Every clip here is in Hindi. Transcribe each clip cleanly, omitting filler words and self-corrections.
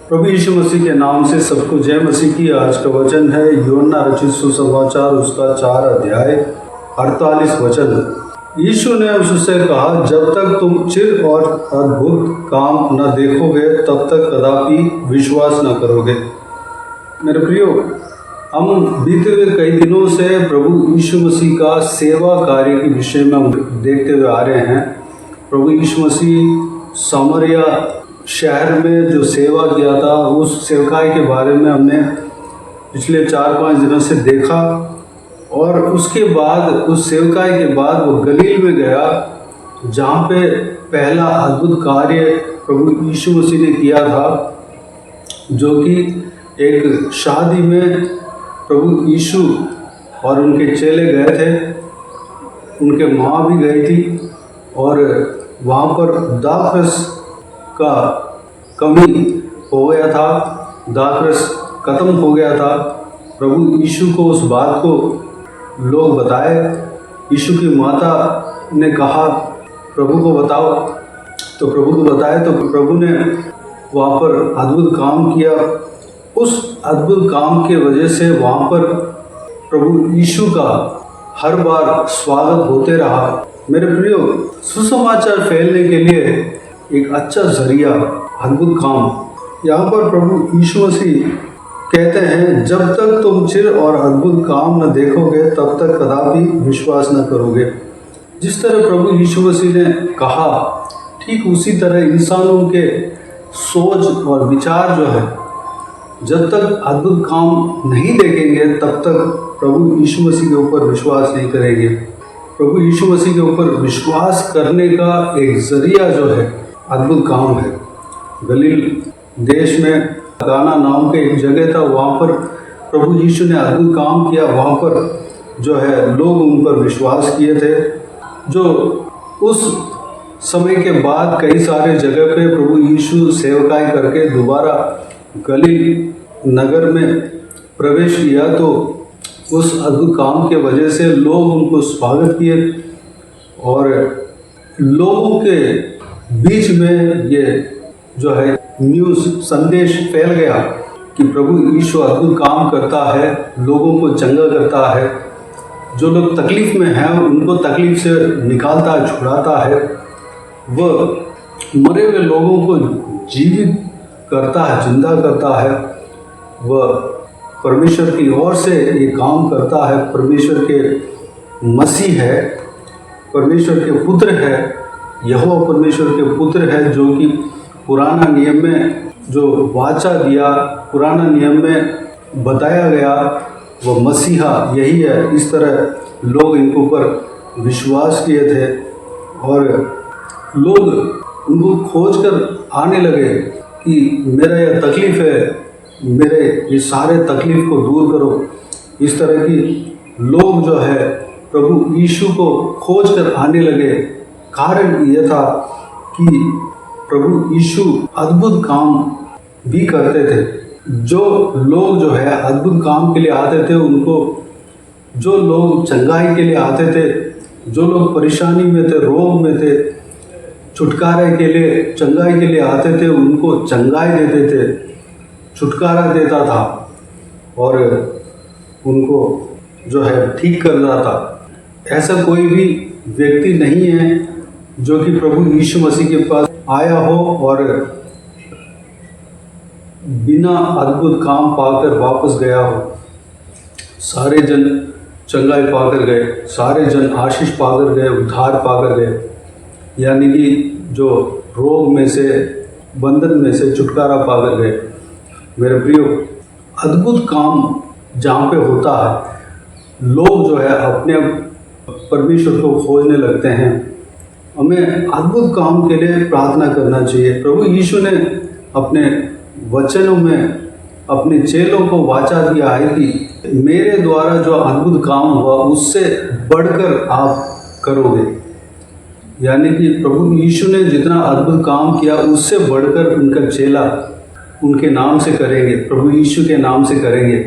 प्रभु यीशु मसीह के नाम से सबको जय मसीह की। आज का वचन है यूहन्ना रचित सुसमाचार उसका 4 अध्याय 48 वचन। यीशु ने उससे कहा, जब तक तुम चिर और अद्भुत काम न देखोगे तब तक कदापि विश्वास न करोगे। मेरे प्रियो, हम बीते हुए कई दिनों से प्रभु यीशु मसीह का सेवा कार्य के विषय में हम देखते हुए आ रहे हैं। प्रभु यीशु मसीह सामरिया शहर में जो सेवा किया था, उस सेवकाई के बारे में हमने पिछले 4-5 दिनों से देखा। और उसके बाद, उस सेवकाई के बाद वो गलील में गया, जहाँ पे पहला अद्भुत कार्य प्रभु यीशु मसीह ने किया था, जो कि एक शादी में प्रभु यीशु और उनके चेले गए थे, उनके माँ भी गई थी, और वहाँ पर दाखरस का कमी हो गया था, दाखरस ख़त्म हो गया था। प्रभु यीशु को उस बात को लोग बताए। यीशु की माता ने कहा, प्रभु को बताओ। तो प्रभु को बताया तो प्रभु ने वहाँ पर अद्भुत काम किया। उस अद्भुत काम के वजह से वहाँ पर प्रभु यीशु का हर बार स्वागत होते रहा। मेरे प्रियो, सुसमाचार फैलने के लिए एक अच्छा जरिया अद्भुत काम। यहाँ पर प्रभु यीशु मसीह कहते हैं, जब तक तुम चिर और अद्भुत काम न देखोगे तब तक कदापि विश्वास न करोगे। जिस तरह प्रभु यीशु मसीह ने कहा, ठीक उसी तरह इंसानों के सोच और विचार जो है, जब तक अद्भुत काम नहीं देखेंगे तब तक प्रभु यीशु मसीह के ऊपर विश्वास नहीं करेंगे। प्रभु यीशु मसीह के ऊपर विश्वास करने का एक जरिया जो है अद्भुत काम है। गलील देश में गाना नाम के एक जगह था, वहाँ पर प्रभु यीशु ने अद्भुत काम किया। वहाँ पर जो है लोग उन पर विश्वास किए थे। जो उस समय के बाद कई सारे जगह पे प्रभु यीशु सेवकाई करके दोबारा गलील नगर में प्रवेश किया, तो उस अद्भुत काम के वजह से लोग उनको स्वागत किए, और लोगों के बीच में ये जो है न्यूज़ संदेश फैल गया कि प्रभु यीशु अद्भुत काम करता है, लोगों को चंगा करता है, जो लोग तकलीफ़ में हैं उनको तकलीफ़ से निकालता है, छुड़ाता है, वह मरे हुए लोगों को जीवित करता है, जिंदा करता है, वह परमेश्वर की ओर से ये काम करता है। परमेश्वर के मसीह है, परमेश्वर के पुत्र है, यहोवा परमेश्वर के पुत्र है, जो कि पुराना नियम में जो वाचा दिया, पुराना नियम में बताया गया, वह मसीहा यही है। इस तरह लोग इनके ऊपर विश्वास किए थे, और लोग उनको खोज कर आने लगे कि मेरा यह तकलीफ़ है, मेरे ये सारे तकलीफ़ को दूर करो। इस तरह की लोग जो है प्रभु यीशु को खोज कर आने लगे। कारण यह था कि प्रभु यीशु अद्भुत काम भी करते थे। जो लोग जो है अद्भुत काम के लिए आते थे, उनको, जो लोग चंगाई के लिए आते थे, जो लोग परेशानी में थे, रोग में थे, छुटकारे के लिए, चंगाई के लिए आते थे, उनको चंगाई देते थे, छुटकारा देता था, और उनको जो है ठीक करता था। ऐसा कोई भी व्यक्ति नहीं है जो कि प्रभु यीशु मसीह के पास आया हो और बिना अद्भुत काम पाकर वापस गया हो। सारे जन चंगाई पाकर गए, सारे जन आशीष पाकर गए, उद्धार पाकर गए, यानी कि जो रोग में से, बंधन में से छुटकारा पाकर गए। मेरे प्रियो, अद्भुत काम जहाँ पे होता है, लोग जो है अपने परमेश्वर को खोजने लगते हैं। हमें अद्भुत काम के लिए प्रार्थना करना चाहिए। प्रभु यीशु ने अपने वचनों में अपने चेलों को वाचा दिया है कि मेरे द्वारा जो अद्भुत काम हुआ उससे बढ़कर आप करोगे। यानी कि प्रभु यीशु ने जितना अद्भुत काम किया उससे बढ़कर उनका चेला उनके नाम से करेंगे, प्रभु यीशु के नाम से करेंगे।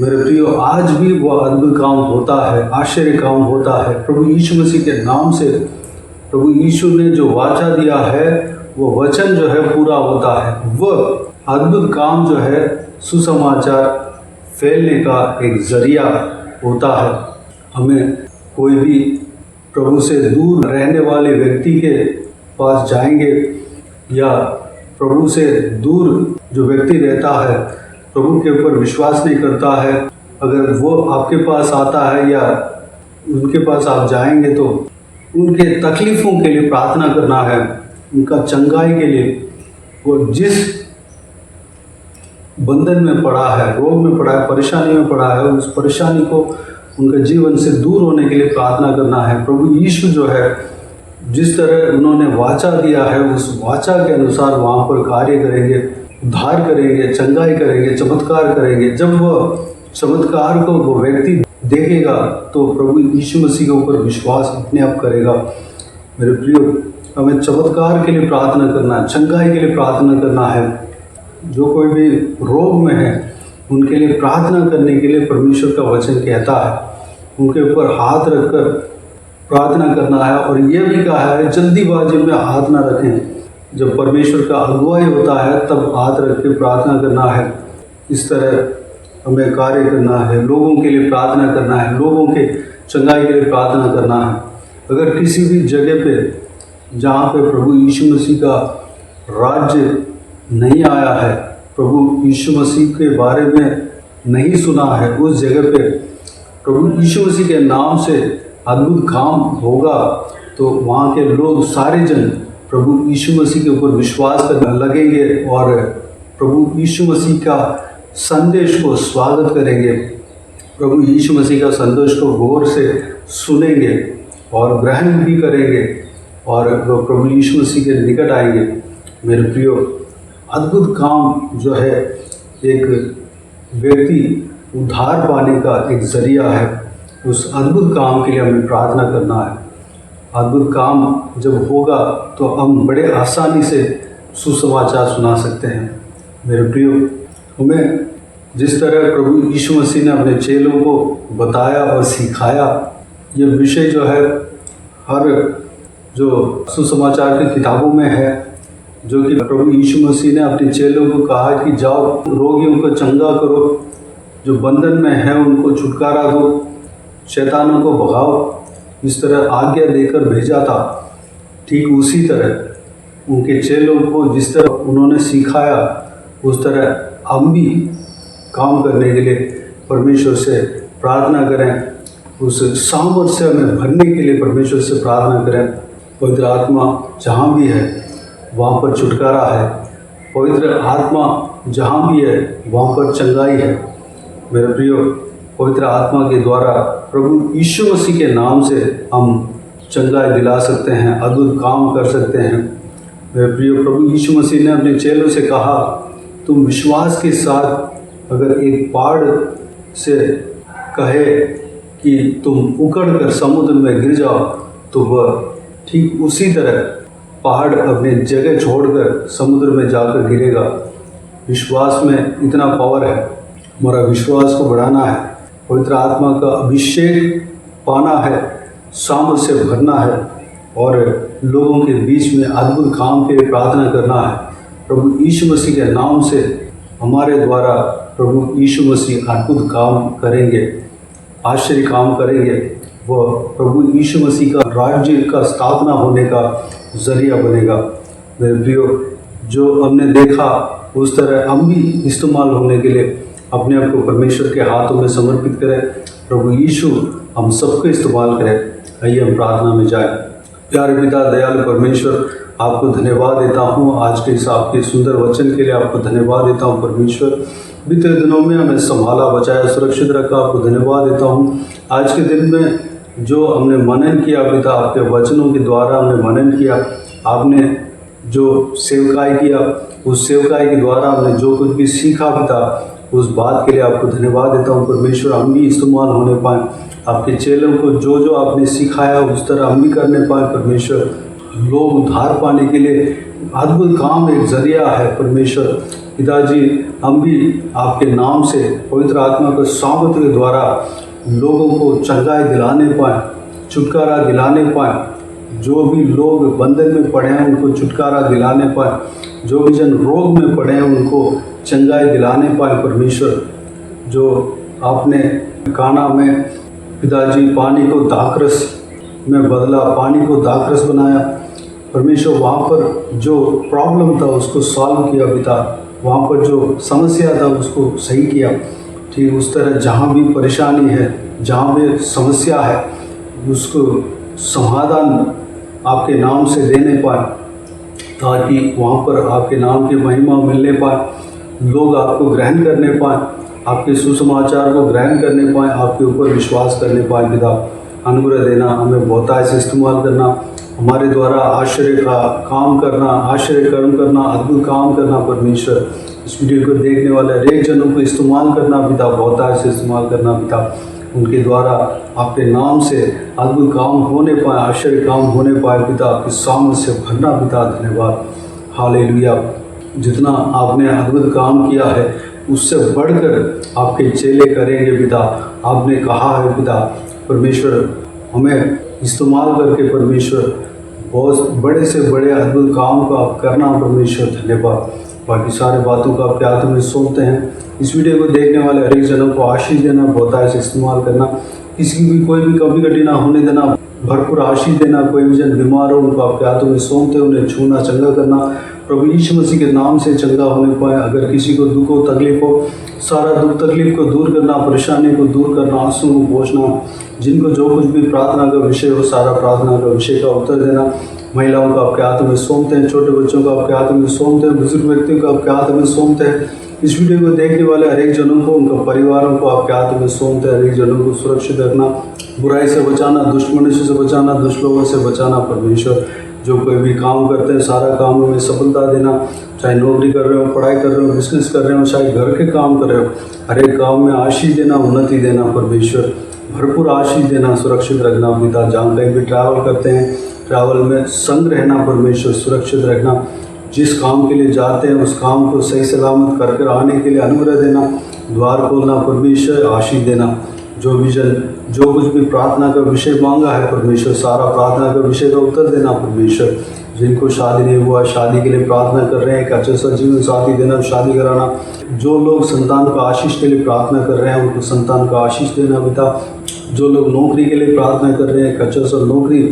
मेरे प्रियो, आज भी वह अद्भुत काम होता है, आश्चर्य काम होता है प्रभु यीशु मसीह के नाम से। प्रभु यीशु ने जो वाचा दिया है, वो वचन जो है पूरा होता है। वह अद्भुत काम जो है सुसमाचार फैलने का एक ज़रिया होता है। हमें कोई भी प्रभु से दूर रहने वाले व्यक्ति के पास जाएंगे या प्रभु से दूर जो व्यक्ति रहता है, प्रभु के ऊपर विश्वास नहीं करता है, अगर वो आपके पास आता है या उनके पास आप जाएंगे तो उनके तकलीफ़ों के लिए प्रार्थना करना है, उनका चंगाई के लिए। वो जिस बंधन में पड़ा है, रोग में पड़ा है, परेशानी में पड़ा है, उस परेशानी को उनके जीवन से दूर होने के लिए प्रार्थना करना है। प्रभु यीशु जो है, जिस तरह उन्होंने वाचा दिया है, उस वाचा के अनुसार वहाँ पर कार्य करेंगे, उद्धार करेंगे, चंगाई करेंगे, चमत्कार करेंगे। जब वह चमत्कार को वो व्यक्ति देखेगा तो प्रभु यीशु मसीह के ऊपर विश्वास अपने आप करेगा। मेरे प्रियो, हमें चमत्कार के लिए प्रार्थना करना है, चंगाई के लिए प्रार्थना करना है। जो कोई भी रोग में है उनके लिए प्रार्थना करने के लिए परमेश्वर का वचन कहता है। उनके ऊपर हाथ रखकर प्रार्थना करना है, और यह भी कहा है जल्दीबाजी में हाथ ना रखें। जब परमेश्वर का अगुवाई होता है तब हाथ रख के प्रार्थना करना है। इस तरह हमें कार्य करना है, लोगों के लिए प्रार्थना करना है, लोगों के चंगाई के लिए प्रार्थना करना है। अगर किसी भी जगह पे जहाँ पे प्रभु यीशु मसीह का राज्य नहीं आया है, प्रभु यीशु मसीह के बारे में नहीं सुना है, उस जगह पे प्रभु यीशु मसीह के नाम से अद्भुत काम होगा तो वहाँ के लोग, सारे जन प्रभु यीशु मसीह के ऊपर विश्वास करने लगेंगे और प्रभु यीशु मसीह का संदेश को स्वागत करेंगे। प्रभु यीशु मसीह का संदेश को गौर से सुनेंगे और ग्रहण भी करेंगे और वो प्रभु यीशु मसीह के निकट आएंगे। मेरे प्रियो, अद्भुत काम जो है एक व्यक्ति उद्धार पाने का एक ज़रिया है। उस अद्भुत काम के लिए हमें प्रार्थना करना है। अद्भुत काम जब होगा तो हम बड़े आसानी से सुसमाचार सुना सकते हैं। मेरे प्रियो, हमें जिस तरह प्रभु यीशु मसीह ने अपने चेलों को बताया और सिखाया, ये विषय जो है हर जो सुसमाचार की किताबों में है, जो कि प्रभु यीशु मसीह ने अपने चेलों को कहा कि जाओ रोगियों को चंगा करो, जो बंधन में है उनको छुटकारा दो, शैतानों को भगाओ। इस तरह आज्ञा देकर भेजा था। ठीक उसी तरह उनके चेलों को जिस तरह उन्होंने सिखाया, उस तरह हम भी काम करने के लिए परमेश्वर से प्रार्थना करें। उस सामर्थ्य हमें भरने के लिए परमेश्वर से प्रार्थना करें। पवित्र आत्मा जहाँ भी है वहाँ पर छुटकारा है। पवित्र आत्मा जहाँ भी है वहाँ पर चंगाई है। मेरे प्रियो, पवित्र आत्मा के द्वारा प्रभु यीशु मसीह के नाम से हम चंगाई दिला सकते हैं, अद्भुत काम कर सकते हैं। मेरे प्रियो, प्रभु यीशु मसीह ने अपने चेलों से कहा, तुम विश्वास के साथ अगर एक पहाड़ से कहे कि तुम उकड़ कर समुद्र में गिर जाओ तो वह ठीक उसी तरह पहाड़ अपने जगह छोड़कर समुद्र में जाकर गिरेगा। विश्वास में इतना पावर है। हमारा विश्वास को बढ़ाना है, पवित्र आत्मा का अभिषेक पाना है, सामर्थ्य से भरना है और लोगों के बीच में अद्भुत काम के लिए प्रार्थना करना है। प्रभु यीशु मसीह के नाम से हमारे द्वारा प्रभु यीशु मसीह अद्भुत काम करेंगे, आश्चर्य काम करेंगे। वह प्रभु यीशु मसीह का राज्य का स्थापना होने का ज़रिया बनेगा। मेरे प्रियो, जो हमने देखा उस तरह हम भी इस्तेमाल होने के लिए अपने आप को परमेश्वर के हाथों में समर्पित करें। प्रभु यीशु हम सबको इस्तेमाल करें। आइए हम प्रार्थना में जाएं। प्यारे पिता, दयालु परमेश्वर, आपको धन्यवाद देता हूँ आज के इस आपके सुंदर वचन के लिए। आपको धन्यवाद देता हूँ परमेश्वर, बीते दिनों में हमें संभाला, बचाया, सुरक्षित रखा। आपको धन्यवाद देता हूँ आज के दिन में जो हमने मनन किया पिता, आपके वचनों के द्वारा हमने मनन किया। आपने जो सेवकाई किया, उस सेवकाई के द्वारा हमने जो कुछ भी सीखा पिता, उस बात के लिए आपको धन्यवाद देता हूँ परमेश्वर। हम भी इस्तेमाल होने पाएँ, आपके चेलों को जो जो आपने सिखाया उस तरह हम भी करने पाएँ परमेश्वर। लोग उद्धार पाने के लिए अद्भुत काम एक ज़रिया है परमेश्वर। पिताजी, हम भी आपके नाम से पवित्र आत्मा के सामर्थ्य के द्वारा लोगों को चंगाई दिलाने पाएँ, छुटकारा दिलाने पाएँ। जो भी लोग बंधन में पड़े हैं उनको छुटकारा दिलाने पाएँ। जो भी जन रोग में पड़े हैं उनको चंगाई दिलाने पाए परमेश्वर। जो आपने काना में पिताजी पानी को दाखरस में बदला, पानी को दाखरस बनाया परमेश्वर, वहाँ पर जो प्रॉब्लम था उसको सॉल्व किया पिता, वहाँ पर जो समस्या था उसको सही किया। ठीक उस तरह जहाँ भी परेशानी है, जहाँ भी समस्या है, उसको समाधान आपके नाम से देने पाए, ताकि वहाँ पर आपके नाम की महिमा मिलने पाए, लोग आपको ग्रहण करने पाए, आपके सुसमाचार को ग्रहण करने पाए, आपके ऊपर विश्वास करने पाए। पिता अनुग्रह देना, हमें बहुतायत से इस्तेमाल करना, हमारे द्वारा आश्चर्य का काम करना, आश्चर्य कर्म करना, अद्भुत काम करना परमेश्वर। इस वीडियो को देखने वाले हर एक जनों को इस्तेमाल करना पिता, बहुतायत से इस्तेमाल करना पिता, उनके द्वारा आपके नाम से अद्भुत काम होने पाए, आश्चर्य काम होने पाए पिता, आपके सामने से भरना पिता। धन्यवाद, हालेलुया। जितना आपने अद्भुत काम किया है उससे बढ़कर आपके चेले करेंगे पिता। आपने कहा है पिता परमेश्वर, हमें इस्तेमाल करके परमेश्वर बहुत बड़े से बड़े अद्भुत काम को आप करना परमेश्वर। धन्यवाद। बाकी सारे बातों को आपके हाथों में सौंपते हैं। इस वीडियो को देखने वाले हर एक जनों को आशीष देना, बहुतायत से इस्तेमाल करना, किसी की भी कोई भी कमी कटी ना होने देना, भरपूर आशीष देना। कोई भी जन बीमार हो उनको आपके हाथों में सौंपते, उन्हें छूना, चंगा करना प्रभु यीशु मसीह के नाम से चंगा होने पाए। अगर किसी को दुख हो, तकलीफ हो, सारा दुख तकलीफ को दूर करना, परेशानी को दूर करना, आंसू को पोंछना, जिनको जो कुछ भी प्रार्थना का विषय हो सारा प्रार्थना का विषय का उत्तर देना। महिलाओं को आपके हाथों में सौंपते हैं, छोटे बच्चों को आपके हाथों में सौंपते हैं, बुजुर्ग व्यक्तियों को आपके हाथों में सौंपते हैं। इस वीडियो को देखने वाले हर एक जनों को, उनका परिवारों को आपके हाथों में सौंपते हैं। हर एक जनों को सुरक्षित रखना, बुराई से बचाना, दुष्ट मनुष्य से बचाना, दुष्ट लोगों से बचाना परमेश्वर। जो कोई भी काम करते हैं सारा कामों में सफलता देना, चाहे नौकरी कर रहे हो, पढ़ाई कर रहे हो, बिजनेस कर रहे हो, चाहे घर के काम कर रहे हो, हर एक काम में आशीष देना, उन्नति देना परमेश्वर, भरपूर आशीष देना, सुरक्षित रखना पिता। जहाँ कहीं भी ट्रैवल करते हैं, ट्रैवल में संग रहना परमेश्वर, सुरक्षित रखना। जिस काम के लिए जाते हैं उस काम को सही सलामत कर कर आने के लिए अनुग्रह देना, द्वार खोलना परमेश्वर, आशीष देना। जो भी जन जो कुछ भी प्रार्थना का विषय मांगा है परमेश्वर, सारा प्रार्थना का विषय का उत्तर देना परमेश्वर। जिनको शादी नहीं हुआ, शादी के लिए प्रार्थना कर रहे हैं, एक अच्छा सा जीवन साथी देना, शादी कराना। जो लोग संतान का आशीष के लिए प्रार्थना कर रहे हैं उनको संतान का आशीष देना पिता। जो लोग नौकरी के लिए प्रार्थना कर रहे हैं, एक अच्छा सा नौकरी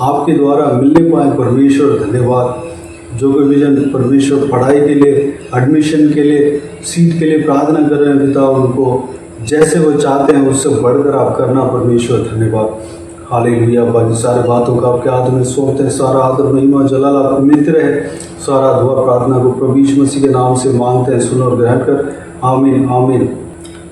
आपके द्वारा मिलने पाए परमेश्वर। धन्यवाद। जो कोई भी जन परमेश्वर पढ़ाई के लिए, एडमिशन के लिए, सीट के लिए प्रार्थना कर रहे हैं पिता, उनको जैसे वो चाहते हैं उससे बढ़कर आप करना परमेश्वर। धन्यवाद, हालेलुया। बाकी सारे बातों का आपके हाथ में सौंपते हैं। सारा आदर महिमा जलाल आपको मिलते रहे। सारा दुआ प्रार्थना को प्रभु यीशु मसीह के नाम से मांगते हैं, सुनो और ग्रहण कर। आमीन आमीन।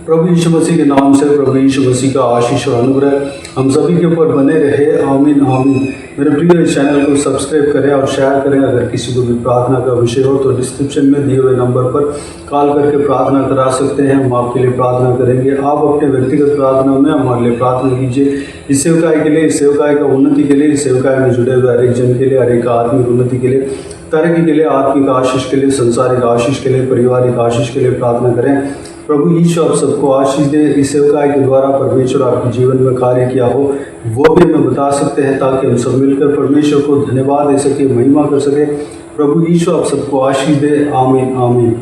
प्रभु यीशु मसीह के नाम से प्रभु यीशु मसीह का आशीष और अनुग्रह हम सभी के ऊपर बने रहे। आमीन आमीन। मेरे प्रिय चैनल को सब्सक्राइब करें और शेयर करें। अगर किसी को भी प्रार्थना का विषय हो तो डिस्क्रिप्शन में दिए हुए नंबर पर कॉल करके प्रार्थना करा सकते हैं। हम आपके लिए प्रार्थना करेंगे। आप अपने व्यक्तिगत प्रार्थना में हमारे लिए प्रार्थना कीजिए। इस सेवकाई के लिए, इस सेवकाई का उन्नति के लिए, इस सेवकाई में जुड़े हुए हर एक जन के लिए, हर एक आत्मिक उन्नति के लिए, तरक्की के लिए, आत्मिक आशीष के लिए, संसारिक आशीष के लिए, पारिवारिक आशीष के लिए प्रार्थना करें। प्रभु यीशु आप सबको आशीष दे। इस सेवकाई के द्वारा परमेश्वर आपके जीवन में कार्य किया हो वो भी हमें बता सकते हैं, ताकि हम सब मिलकर परमेश्वर को धन्यवाद दे सके, महिमा कर सके। प्रभु यीशु आप सबको आशीष दे। आमीन आमीन।